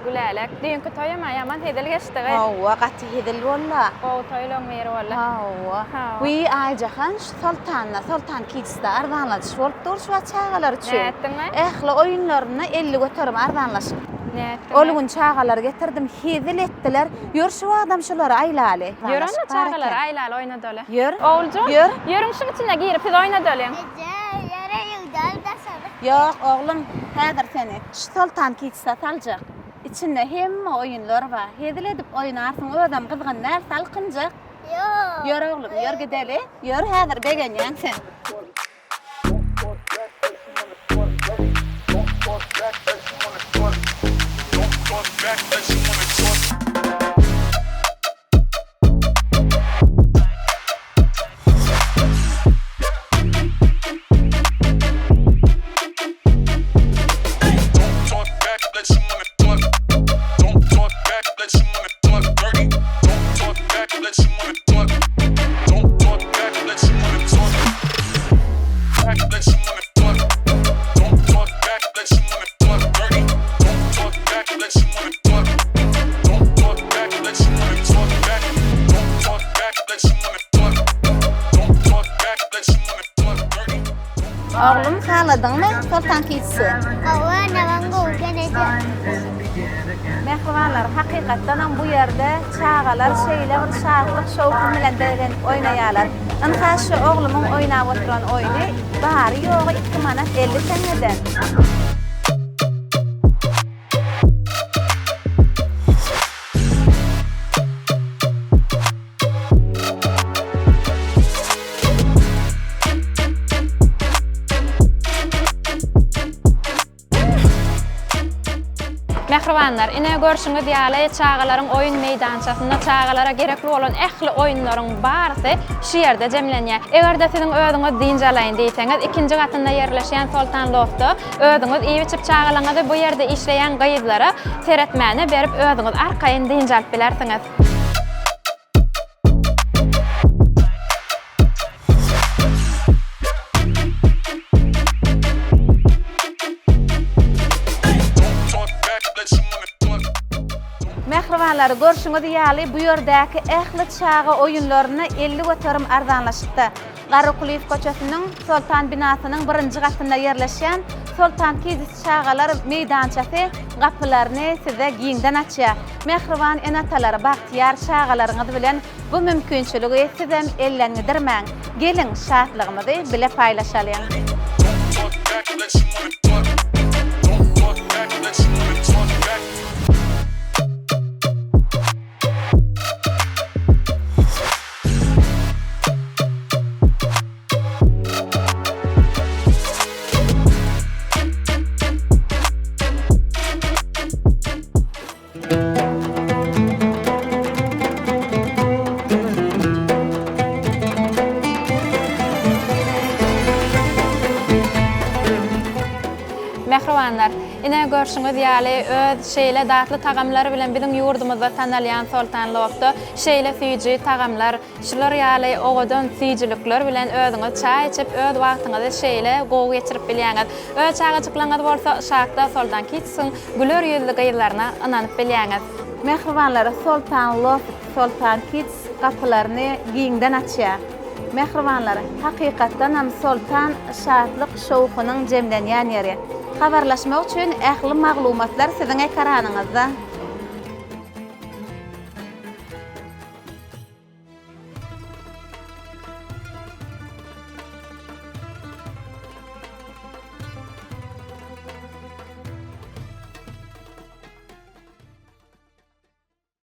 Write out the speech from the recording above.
Gülälek. Dünkü toýama ýaman hedel geçdi. Hawa gaty hedel bolla. O toýlaň meri bolla. Hawa. Wi aýjahan Sultan Kids'da ardanlaş bolup dur şu çağalar üçin. Näetdiňmi? Ähli oýunlaryny 50 göterim ardanlaşyp. Näetdiňmi? Ol gün çağalar getirdim, hedel etdiler. Ýör şu adam şolary aýlaly. Ýöränä çağalar aýlaly oýnadaly. Ýör. Oğulcum, Ýör. ýörüň şu içine girip biz oýnadalyň. Yok oğlum, häzir seni Sultan Kids'da saljak. İçinde hemme oýunlar bar. Hedel edip oýnarsyň, ödem kızgın näse alkynjak. Yok. Ýör oğlum, ýör gideli. Ýör häzir begenýän sen. Oğlum haladyňmy Sultan Kids'i? Hawa nawango genede. Mehribanlar, hakykatdan ham bu ýerde çağalar şeýle bir şadlyk şowky bilen degen oýnaýarlar. Ynhaşy oğlumyň oýnap oturan oýny bary ýogy 2 manat 50 tengeden. Mehribanlar, ine görşüňiz ýaly çağalaryň oýun meýdançasynda çağalara gerekli bolan ähli oýunlaryň barysy şu ýerde jemlenýär. Egerde siziň özüňiz diýinjalaýyn diýseňiz, ikinji gatynda ýerleşýän Sultan Loftda özüňiz iýi biçip çağalaňyzy bu ýerde işleýän gaýyzlara seretmäni berip özüňiz arkaýyn diýinjalyp bilersiňiz. Mehribanlar, görşüňiz ýaly bu ýerdäki ähli çağa oýunlaryny 50 göterim ardanlaşykdy. Garakuliýew köçesiniň Sultan binasynyň 1-nji gatynda ýerleşýän Sultan Kids çağalar meýdançasy gapylaryny size giňden açýar. Mehriban enatalar, bagtyar çağalaryňyz bilen bu mümkinçiligi sizem ellendirmäň. Gelin şatlygymyzy bile paýlaşalım. Mehribanlar, ine görşüňiz ýaly öz şeýle datly tagamlary bilen biziň ýurdumyzda tanalýan Sultan Loftda şeýle süýji tagamlar, şular ýaly ogadan süýjilikler bilen özüňiz çaý içip öz wagtyňyzy şeýle gowy geçirip bilýäňiz. Öz çaýçyklaryňyz bolsa şakda Sultan Kids'iň güler ýüzli gaýylaryna ananyp bilýäňiz. Mehribanlar, Sultan Loft, Sultan Kids gapylaryny giňden açýar. Mehribanlar, hakykatdan ham Sultan şadlyk şowkunyň jemlenýän ýeri. Habarlaşmak üçin ähli maglumatlar siziň ekranyňyzda.